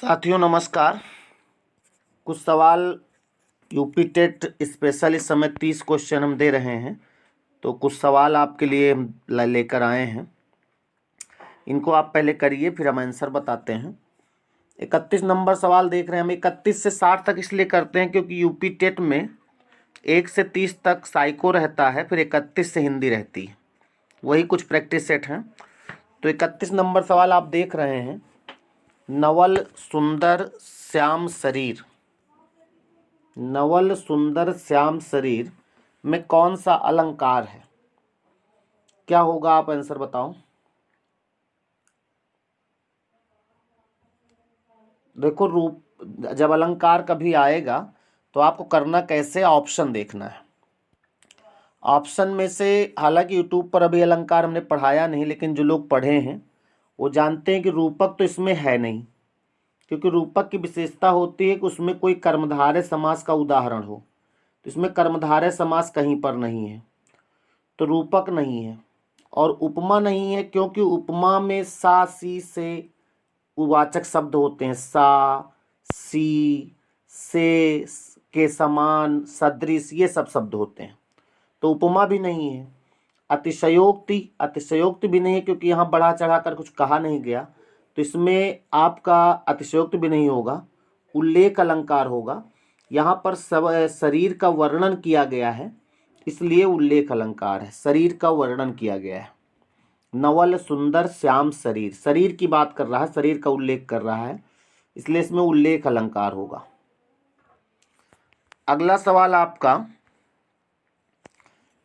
साथियों नमस्कार। कुछ सवाल यूपी टेट स्पेशल इस समय 30 क्वेश्चन हम दे रहे हैं, तो कुछ सवाल आपके लिए हम लेकर आए हैं। इनको आप पहले करिए, फिर हम आंसर बताते हैं। 31 नंबर सवाल देख रहे हैं हम। 31 से 60 तक इसलिए करते हैं क्योंकि यूपी टेट में 1 से 30 तक साइको रहता है, फिर 31 से हिंदी रहती है। वही कुछ प्रैक्टिस सेट हैं। तो 31 नंबर सवाल आप देख रहे हैं। नवल सुंदर श्याम शरीर, नवल सुंदर श्याम शरीर में कौन सा अलंकार है? क्या होगा, आप आंसर बताओ। देखो, रूप जब अलंकार कभी आएगा तो आपको करना कैसे, ऑप्शन देखना है। ऑप्शन में से, हालांकि यूट्यूब पर अभी अलंकार हमने पढ़ाया नहीं, लेकिन जो लोग पढ़े हैं वो जानते हैं कि रूपक तो इसमें है नहीं, क्योंकि रूपक की विशेषता होती है कि उसमें कोई कर्मधारय समास का उदाहरण हो। तो इसमें कर्मधारय समास कहीं पर नहीं है, तो रूपक नहीं है। और उपमा नहीं है, क्योंकि उपमा में सा सी से उवाचक शब्द होते हैं। सा, सी, से के समान, सदृश, ये सब शब्द होते हैं, तो उपमा भी नहीं है। अतिशयोक्ति, अतिशयोक्ति भी नहीं है, क्योंकि यहाँ बढ़ा चढ़ा कर कुछ कहा नहीं गया, तो इसमें आपका अतिशयोक्ति भी नहीं होगा। उल्लेख अलंकार होगा। यहाँ पर सब शरीर का वर्णन किया गया है, इसलिए उल्लेख अलंकार है। शरीर का वर्णन किया गया है। नवल सुंदर श्याम शरीर, शरीर की बात कर रहा है, शरीर का उल्लेख कर रहा है, इसलिए इसमें उल्लेख अलंकार होगा। अगला सवाल आपका,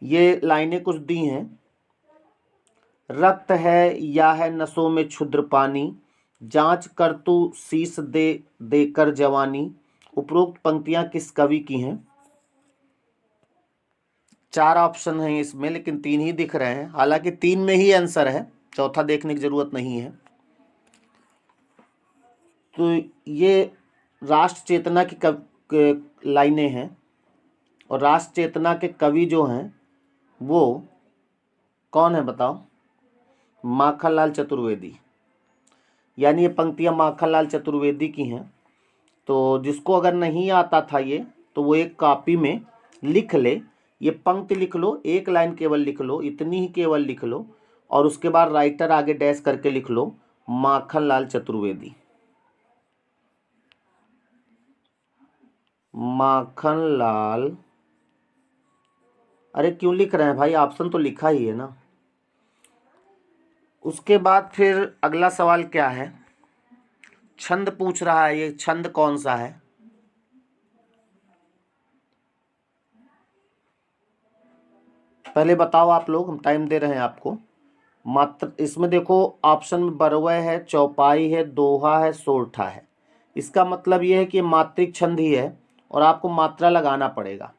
ये लाइनें कुछ दी हैं। रक्त है या है नसों में क्षुद्र पानी, जांच कर तू शीश दे देकर जवानी। उपरोक्त पंक्तियां किस कवि की हैं? 4 ऑप्शन हैं इसमें, लेकिन 3 ही दिख रहे हैं। हालांकि 3 में ही आंसर है, चौथा देखने की जरूरत नहीं है। तो ये राष्ट्र चेतना की लाइनें हैं, और राष्ट्र चेतना के कवि जो हैं वो कौन है बताओ? माखनलाल चतुर्वेदी। यानी ये पंक्तियां माखनलाल चतुर्वेदी की हैं। तो जिसको अगर नहीं आता था ये, तो वो एक कॉपी में लिख ले, ये पंक्ति लिख लो, एक लाइन केवल लिख लो, इतनी ही केवल लिख लो, और उसके बाद राइटर आगे डैश करके लिख लो माखनलाल चतुर्वेदी। माखनलाल, अरे क्यों लिख रहे हैं भाई, ऑप्शन तो लिखा ही है ना। उसके बाद फिर अगला सवाल क्या है? छंद पूछ रहा है, ये छंद कौन सा है? पहले बताओ आप लोग, हम टाइम दे रहे हैं आपको। मात्र इसमें देखो, ऑप्शन में बरवय है, चौपाई है, दोहा है, सोरठा है। इसका मतलब ये है कि मात्रिक छंद ही है, और आपको मात्रा लगाना पड़ेगा।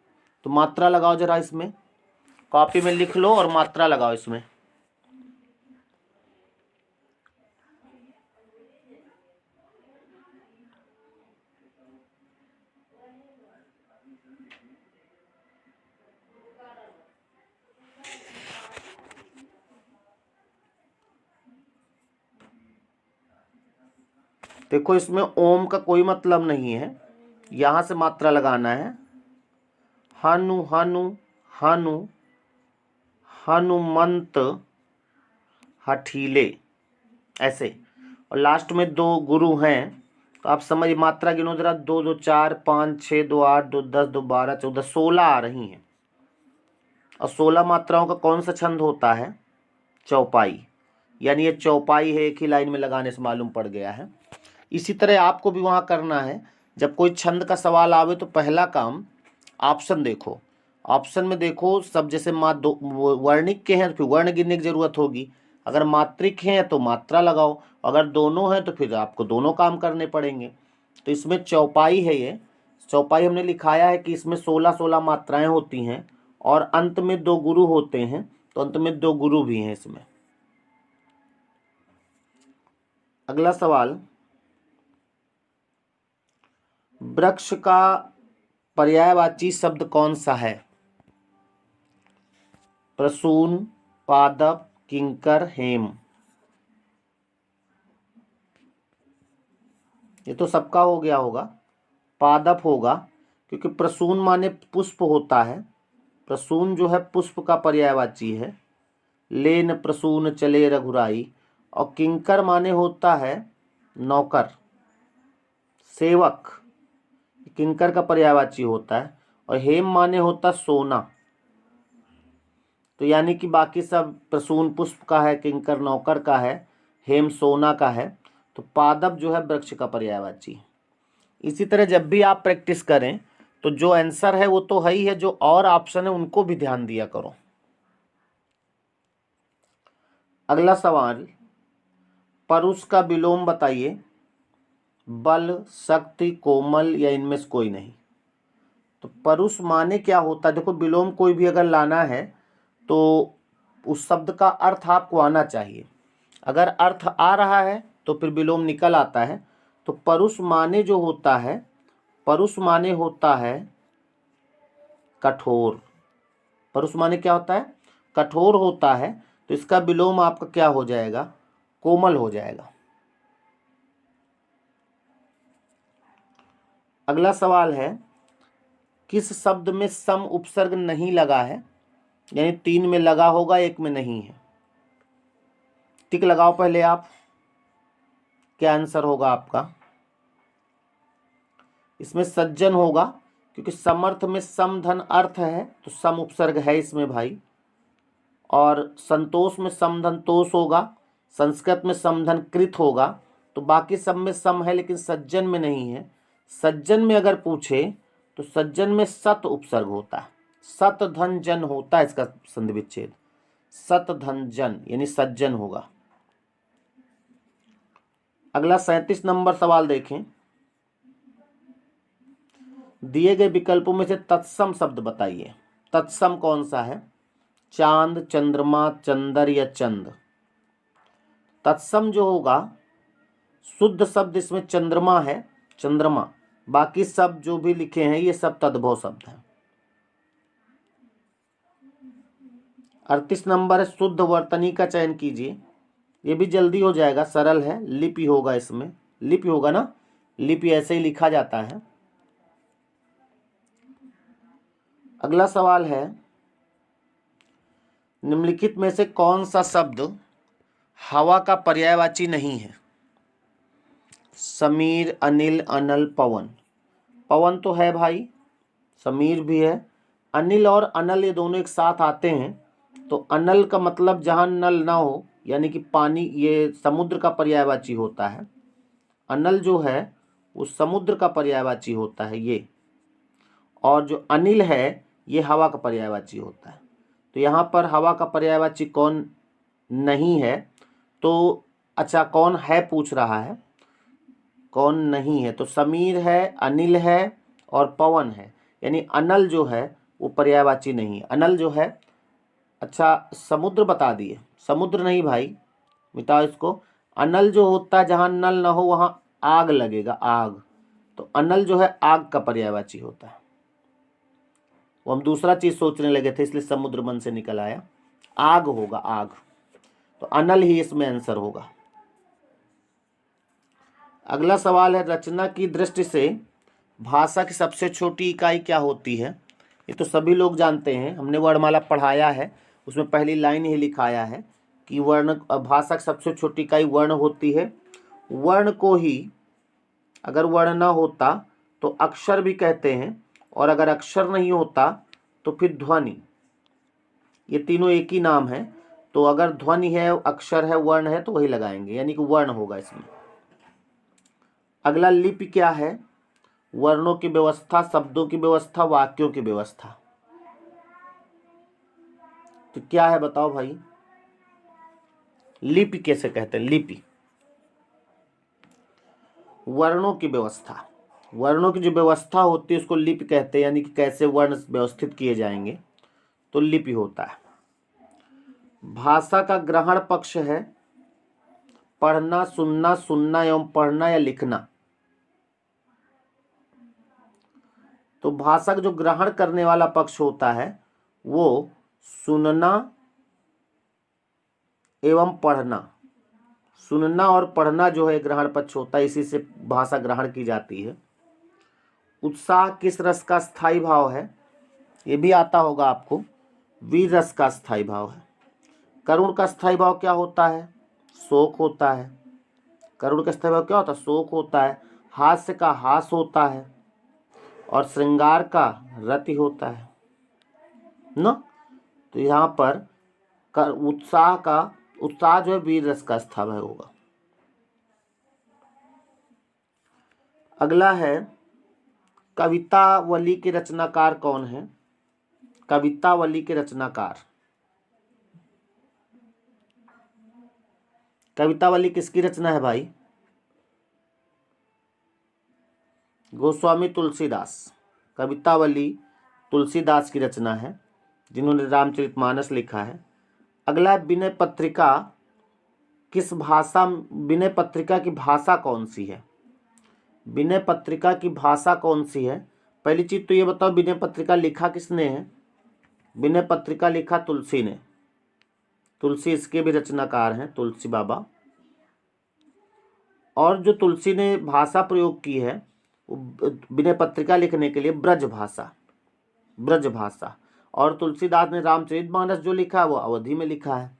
तो मात्रा लगाओ जरा, इसमें कॉपी में लिख लो और मात्रा लगाओ इसमें। देखो, इसमें ओम का कोई मतलब नहीं है, यहां से मात्रा लगाना है। हनु हनु हनु, हनुमंत, हठीले, ऐसे। और लास्ट में 2 गुरु हैं, तो आप समझ, मात्रा गिनो जरा। 2 2 4 5 6 2 8 2 10 2 12 14 16 आ रही हैं। और 16 मात्राओं का कौन सा छंद होता है? चौपाई। यानी ये चौपाई है, एक ही लाइन में लगाने से मालूम पड़ गया है। इसी तरह आपको भी वहाँ करना है। जब कोई छंद का सवाल आवे तो पहला काम ऑप्शन देखो। ऑप्शन में देखो, सब जैसे वर्णिक के हैं तो फिर वर्ण गिनने की जरूरत होगी। अगर मात्रिक हैं तो मात्रा लगाओ, अगर दोनों हैं तो फिर आपको दोनों काम करने पड़ेंगे। तो इसमें चौपाई है, ये चौपाई हमने लिखाया है कि इसमें 16 मात्राएं होती हैं, और अंत में 2 गुरु होते हैं, तो अंत में 2 गुरु भी हैं इसमें। अगला सवाल, वृक्ष का पर्यायवाची शब्द कौन सा है? प्रसून, पादप, किंकर, हेम। ये तो सबका हो गया होगा, पादप होगा, क्योंकि प्रसून माने पुष्प होता है, प्रसून जो है पुष्प का पर्यायवाची है। लेन प्रसून चले रघुराई, और किंकर माने होता है नौकर, सेवक, किंकर का पर्यायवाची होता है। और हेम माने होता सोना। तो यानी कि बाकी सब प्रसून पुष्प का है, किंकर नौकर का है, हेम सोना का है, तो पादप जो है वृक्ष का पर्यायवाची। इसी तरह जब भी आप प्रैक्टिस करें तो जो आंसर है वो तो है ही है, जो और ऑप्शन है उनको भी ध्यान दिया करो। अगला सवाल, परुष का विलोम बताइए। बल, शक्ति, कोमल या इनमें से कोई नहीं। तो परुष माने क्या होता है? देखो, विलोम कोई भी अगर लाना है तो उस शब्द का अर्थ आपको आना चाहिए। अगर अर्थ आ रहा है तो फिर विलोम निकल आता है। तो परुष माने जो होता है, परुष माने होता है कठोर। परुष माने क्या होता है? कठोर होता है। तो इसका विलोम आपका क्या हो जाएगा? कोमल हो जाएगा। अगला सवाल है, किस शब्द में सम उपसर्ग नहीं लगा है? यानी 3 में लगा होगा, 1 में नहीं है। टिक लगाओ पहले आप, क्या आंसर होगा आपका? इसमें सज्जन होगा, क्योंकि समर्थ में सम धन अर्थ है, तो सम उपसर्ग है इसमें भाई। और संतोष में सम धन तोष होगा, संस्कृत में समधन कृत होगा। तो बाकी सब में सम है, लेकिन सज्जन में नहीं है। सज्जन में अगर पूछे तो सज्जन में सत उपसर्ग होता है, सत धन जन होता है इसका संधि विच्छेद, सत धन जन यानी सज्जन होगा। अगला 37 नंबर सवाल देखें। दिए गए विकल्पों में से तत्सम शब्द बताइए। तत्सम कौन सा है? चांद, चंद्रमा, चंदर या चंद? तत्सम जो होगा, शुद्ध शब्द इसमें चंद्रमा है, चंद्रमा। बाकी सब जो भी लिखे हैं ये सब तद्भव शब्द हैं। 38 नंबर है, शुद्ध वर्तनी का चयन कीजिए। ये भी जल्दी हो जाएगा, सरल है। लिपि होगा इसमें, लिपि होगा ना, लिपि ऐसे ही लिखा जाता है। अगला सवाल है, निम्नलिखित में से कौन सा शब्द हवा का पर्यायवाची नहीं है? समीर, अनिल, अनल, पवन। पवन तो है भाई, समीर भी है। अनिल और अनल ये दोनों एक साथ आते हैं, तो अनल का मतलब जहाँ नल ना हो, यानी कि पानी, ये समुद्र का पर्यायवाची होता है। अनल जो है वो समुद्र का पर्यायवाची होता है ये। और जो अनिल है ये हवा का पर्यायवाची होता है। तो यहाँ पर हवा का पर्यायवाची कौन नहीं है? तो अच्छा, कौन है पूछ रहा है, कौन नहीं है? तो समीर है, अनिल है और पवन है। यानी अनल जो है वो पर्यायवाची नहीं है। अनल जो है, अच्छा समुद्र बता दिए, समुद्र नहीं भाई, मिटाओ इसको। अनल जो होता है जहाँ नल ना हो वहाँ आग लगेगा, आग। तो अनल जो है आग का पर्यायवाची होता है। वो हम दूसरा चीज सोचने लगे थे, इसलिए समुद्र मन से निकल आया, आग होगा, आग। तो अनल ही इसमें आंसर होगा। अगला सवाल है, रचना की दृष्टि से भाषा की सबसे छोटी इकाई क्या होती है? ये तो सभी लोग जानते हैं, हमने वर्णमाला पढ़ाया है, उसमें पहली लाइन ही लिखाया है कि वर्ण, भाषा की सबसे छोटी इकाई वर्ण होती है। वर्ण को ही, अगर वर्ण ना होता तो अक्षर भी कहते हैं, और अगर अक्षर नहीं होता तो फिर ध्वनि। ये तीनों एक ही नाम है। तो अगर ध्वनि है, अक्षर है, वर्ण है, तो वही लगाएंगे, यानी कि वर्ण होगा इसमें। अगला लिपि क्या है? वर्णों की व्यवस्था, शब्दों की व्यवस्था, वाक्यों की व्यवस्था। तो क्या है बताओ भाई, लिपि कैसे कहते हैं? लिपि वर्णों की व्यवस्था, वर्णों की जो व्यवस्था होती है उसको लिपि कहते हैं, यानी कि कैसे वर्ण व्यवस्थित किए जाएंगे, तो लिपि होता है। भाषा का ग्रहण पक्ष है पढ़ना, सुनना, सुनना एवं पढ़ना या लिखना। तो भाषा का जो ग्रहण करने वाला पक्ष होता है वो सुनना एवं पढ़ना, सुनना और पढ़ना जो है ग्रहण पक्ष होता है, इसी से भाषा ग्रहण की जाती है। उत्साह किस रस का स्थायी भाव है, ये भी आता होगा आपको, वीर रस का स्थायी भाव है। करुण का स्थायी भाव क्या होता है, शोक होता है। करुण का स्थायी भाव क्या होता है, शोक होता है। हास्य का हास होता है और श्रृंगार का रति होता है ना। तो यहाँ पर उत्साह जो है वीर रस का स्थायी भाव होगा। अगला है कवितावली के रचनाकार कौन है। कवितावली के रचनाकार, कवितावली किसकी रचना है भाई, गोस्वामी तुलसीदास। कवितावली तुलसीदास की रचना है, जिन्होंने रामचरितमानस लिखा है। अगला है विनय पत्रिका किस भाषा, विनय पत्रिका की भाषा कौन सी है। विनय पत्रिका की भाषा कौन सी है। पहली चीज तो ये बताओ, विनय पत्रिका लिखा किसने है। विनय पत्रिका लिखा तुलसी ने। तुलसी इसके भी रचनाकार हैं, तुलसी बाबा। और जो तुलसी ने भाषा प्रयोग की है विनय पत्रिका लिखने के लिए, ब्रज भाषा, ब्रज भाषा। और तुलसीदास ने रामचरितमानस जो लिखा है वो अवधी में लिखा है।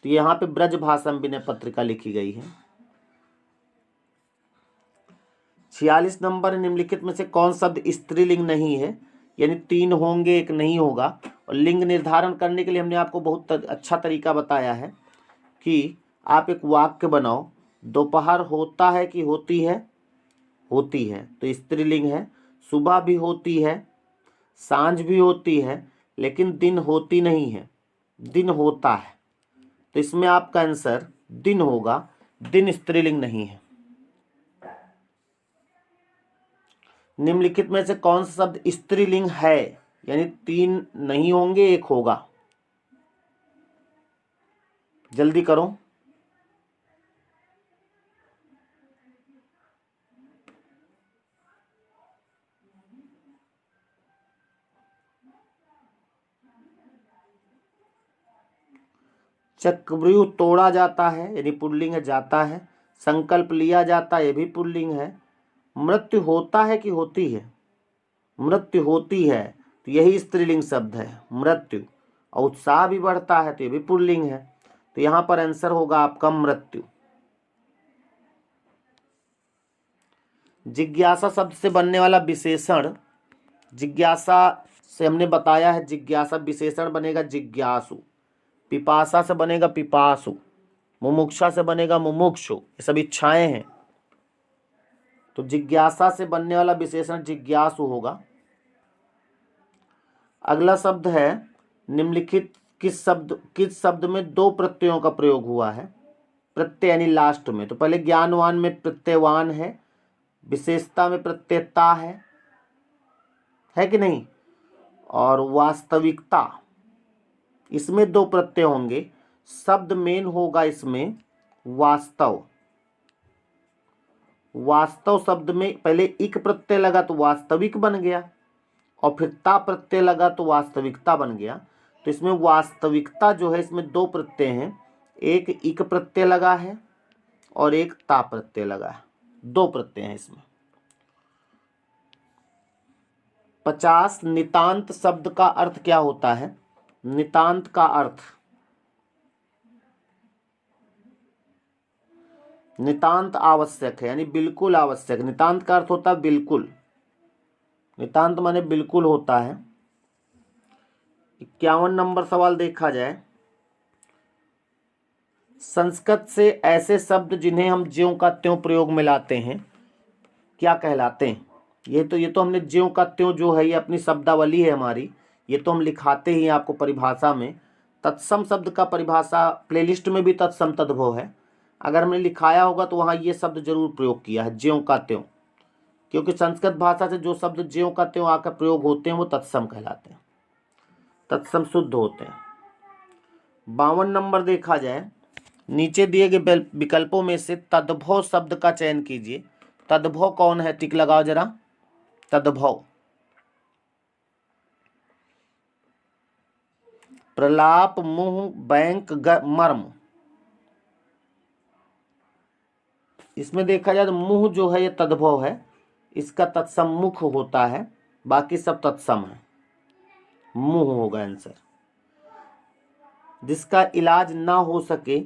तो यहाँ पे ब्रज भाषा में विनय पत्रिका लिखी गई है। 46 नंबर, निम्नलिखित में से कौन शब्द स्त्रीलिंग नहीं है, यानी 3 होंगे 1 नहीं होगा। और लिंग निर्धारण करने के लिए हमने आपको बहुत अच्छा तरीका बताया है कि आप एक वाक्य बनाओ, दोपहर होता है कि होती है, होती है, तो स्त्रीलिंग है। सुबह भी होती है, सांझ भी होती है, लेकिन दिन होती नहीं है, दिन होता है। तो इसमें आपका आंसर दिन होगा, दिन स्त्रीलिंग नहीं है। निम्नलिखित में से कौन सा शब्द स्त्रीलिंग है, यानी 3 नहीं होंगे 1 होगा। जल्दी करो। चक्रव्यूह तोड़ा जाता है, यानी पुल्लिंग है, जाता है। संकल्प लिया जाता है, ये भी पुल्लिंग है। मृत्यु होता है कि होती है, मृत्यु होती है, तो यही स्त्रीलिंग शब्द है, मृत्यु। और उत्साह भी बढ़ता है, तो ये भी पुल्लिंग है। तो यहाँ पर आंसर होगा आपका मृत्यु। जिज्ञासा शब्द से बनने वाला विशेषण, जिज्ञासा से हमने बताया है, जिज्ञासा विशेषण बनेगा जिज्ञासु। पिपासा से बनेगा पिपासु। मुमुक्षा से बनेगा मुमुक्षु। ये सब इच्छाएं हैं, तो जिज्ञासा से बनने वाला विशेषण जिज्ञासु होगा। अगला शब्द है, निम्नलिखित किस शब्द में 2 प्रत्ययों का प्रयोग हुआ है। प्रत्यय यानी लास्ट में, तो पहले ज्ञानवान में प्रत्ययवान है, विशेषता में प्रत्ययता है कि नहीं। और वास्तविकता, इसमें 2 प्रत्यय होंगे। शब्द मेन होगा इसमें वास्तव। वास्तव शब्द में पहले इक प्रत्यय लगा तो वास्तविक बन गया, और फिर ता प्रत्यय लगा तो वास्तविकता बन गया। तो इसमें वास्तविकता जो है, इसमें 2 प्रत्यय हैं, एक इक प्रत्यय लगा है और एक ता प्रत्यय लगा है, 2 प्रत्यय हैं इसमें। 50, नितांत शब्द का अर्थ क्या होता है। नितांत का अर्थ, नितांत आवश्यक है, यानी बिल्कुल आवश्यक। नितांत का अर्थ होता है बिल्कुल, नितांत माने बिल्कुल होता है। 51 नंबर सवाल देखा जाए, संस्कृत से ऐसे शब्द जिन्हें हम ज्यों का त्यों प्रयोग में लाते हैं क्या कहलाते हैं। ये तो हमने ज्यों का त्यों जो है, ये अपनी शब्दावली है हमारी, ये तो हम लिखाते ही आपको परिभाषा में। तत्सम शब्द का परिभाषा प्लेलिस्ट में भी तत्सम तद्भव है, अगर हमने लिखाया होगा तो वहाँ ये शब्द जरूर प्रयोग किया है, ज्यों का त्यों। क्योंकि संस्कृत भाषा से जो शब्द ज्यों का त्यों आकर प्रयोग होते हैं वो तत्सम कहलाते हैं, तत्सम शुद्ध होते हैं। 52 नंबर देखा जाए, नीचे दिए गए विकल्पों में से तद्भव शब्द का चयन कीजिए। तद्भव कौन है, टिक लगाओ जरा। तद्भव, प्रलाप, मुंह, बैंक, मर्म। इसमें देखा जाए तो मुंह जो है ये तद्भव है, इसका तत्सम मुख होता है, बाकी सब तत्सम है, मुंह होगा आंसर। जिसका इलाज ना हो सके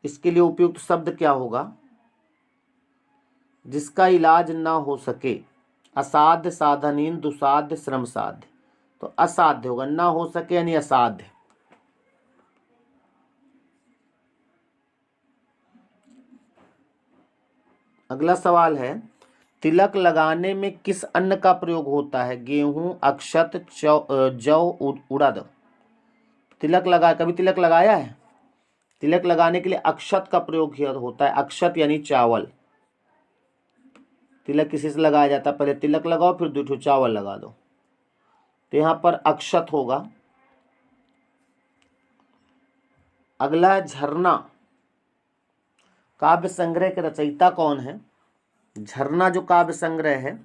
इसके लिए उपयुक्त शब्द क्या होगा? जिसका इलाज ना हो सके, असाध्य, साधनहीन, दुसाध्य, श्रम साध्य, तो असाध्य होगा, ना हो सके यानी असाध्य। अगला सवाल है, तिलक लगाने में किस अन्न का प्रयोग होता है? गेहूं, अक्षत, जौ, उड़द। तिलक लगा, कभी तिलक लगाया है? तिलक लगाने के लिए अक्षत का प्रयोग होता है, अक्षत यानी चावल। तिलक किसी से लगाया जाता है? पहले तिलक लगाओ फिर 2 चावल लगा दो, तो यहाँ पर अक्षत होगा। अगला है झरना, काव्य संग्रह के रचयिता कौन है? झरना जो काव्य संग्रह है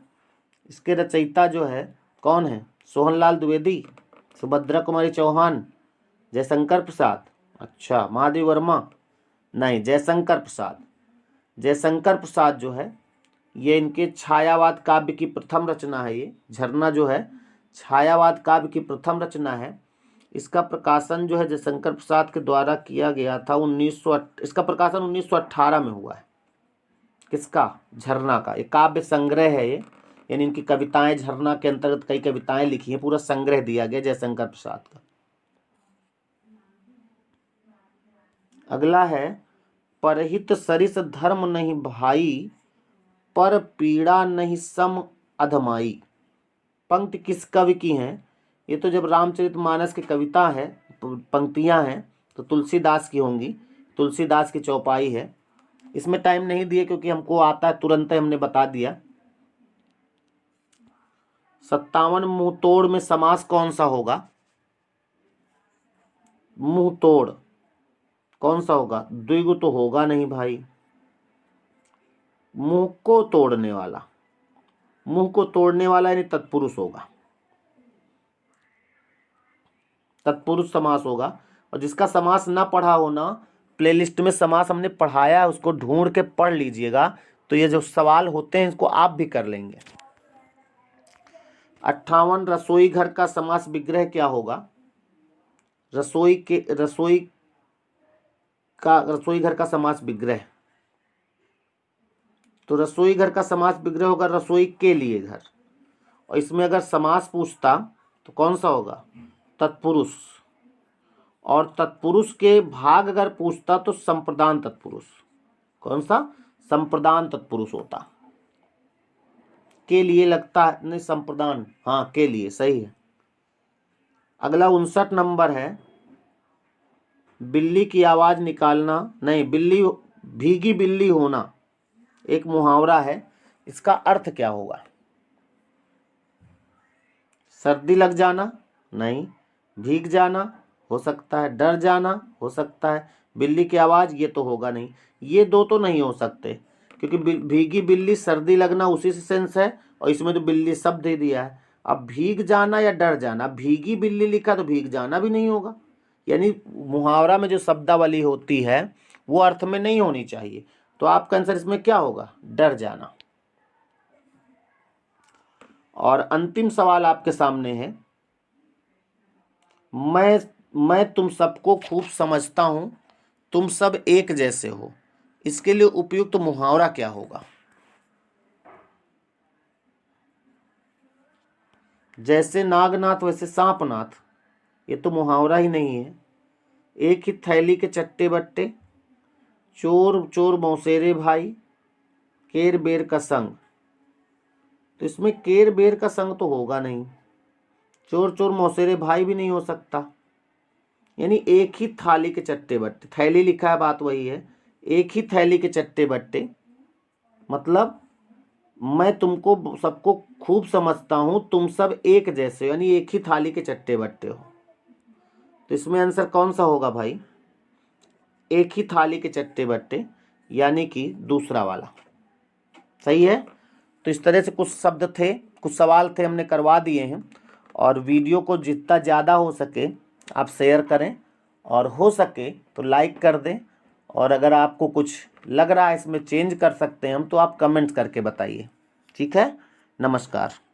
इसके रचयिता जो है कौन है? सोहनलाल द्विवेदी, सुभद्रा कुमारी चौहान, जयशंकर प्रसाद, अच्छा महादेव वर्मा, नहीं जयशंकर प्रसाद। जयशंकर प्रसाद जो है ये इनके छायावाद काव्य की प्रथम रचना है। ये झरना जो है छायावाद काव्य की प्रथम रचना है। इसका प्रकाशन जो है जयशंकर प्रसाद के द्वारा किया गया था। इसका प्रकाशन 1918 में हुआ है। किसका? झरना का। ये काव्य संग्रह है ये, यानी इनकी कविताएं, झरना के अंतर्गत कई कविताएं लिखी हैं, पूरा संग्रह दिया गया जयशंकर प्रसाद का। अगला है, परहित सरिस धर्म नहीं भाई, पर पीड़ा नहीं सम अधमाई। पंक्ति किस कवि की हैं? ये तो जब रामचरितमानस की कविता है, पंक्तियां हैं, तो तुलसीदास की होंगी। तुलसीदास की चौपाई है। इसमें टाइम नहीं दिए क्योंकि हमको आता है, तुरंत हमने बता दिया। 57 मुंह तोड़ में समास कौन सा होगा? मुंह तोड़ कौन सा होगा? द्विगु तो होगा नहीं भाई। मुंह को तोड़ने वाला, मुंह को तोड़ने वाला यानी तत्पुरुष होगा, तत्पुरुष समास होगा। और जिसका समास ना पढ़ा हो ना, प्लेलिस्ट में समास हमने पढ़ाया है, उसको ढूंढ के पढ़ लीजिएगा, तो ये जो सवाल होते हैं इसको आप भी कर लेंगे। 58 रसोई घर का समास विग्रह क्या होगा? रसोई घर का समास विग्रह, तो रसोई घर का समास विग्रह होगा रसोई के लिए घर। और इसमें अगर समास पूछता तो कौन सा होगा? तत्पुरुष। और तत्पुरुष के भाग अगर पूछता तो संप्रदान तत्पुरुष। कौन सा? संप्रदान तत्पुरुष होता। के लिए लगता है, नहीं संप्रदान, हाँ के लिए, सही है। अगला 59 नंबर है, बिल्ली की आवाज निकालना, नहीं बिल्ली, भीगी बिल्ली होना एक मुहावरा है, इसका अर्थ क्या होगा? सर्दी लग जाना, नहीं। भीग जाना हो सकता है, डर जाना हो सकता है, बिल्ली की आवाज ये तो होगा नहीं। ये दो तो नहीं हो सकते, क्योंकि भीगी बिल्ली, सर्दी लगना उसी से सेंस है, और इसमें तो बिल्ली शब्द दे दिया है। अब भीग जाना या डर जाना, भीगी बिल्ली लिखा तो भीग जाना भी नहीं होगा। यानी मुहावरा में जो शब्दावली होती है वो अर्थ में नहीं होनी चाहिए। तो आपका आंसर इसमें क्या होगा? डर जाना। और अंतिम सवाल आपके सामने है, मैं तुम सबको खूब समझता हूं, तुम सब एक जैसे हो, इसके लिए उपयुक्त मुहावरा क्या होगा? जैसे नागनाथ वैसे सांपनाथ, ये तो मुहावरा ही नहीं है। एक ही थैली के चट्टे बट्टे, चोर चोर मौसेरे भाई, केर बेर का संग, तो इसमें केर बेर का संग तो होगा नहीं। चोर चोर मौसेरे भाई भी नहीं हो सकता। यानी एक ही थाली के चट्टे बट्टे, थैली लिखा है, बात वही है। एक ही थैली के चट्टे बट्टे मतलब मैं तुमको सबको खूब समझता हूं, तुम सब एक जैसे हो, यानी एक ही थाली के चट्टे बट्टे हो। तो इसमें आंसर कौन सा होगा भाई? एक ही थाली के चट्टे बट्टे, यानी कि दूसरा वाला। सही है। तो इस तरह से कुछ शब्द थे, कुछ सवाल थे, हमने करवा दिए हैं। और वीडियो को जितना ज़्यादा हो सके आप शेयर करें, और हो सके तो लाइक कर दें, और अगर आपको कुछ लग रहा है इसमें चेंज कर सकते हैं हम, तो आप कमेंट्स करके बताइए। ठीक है, नमस्कार।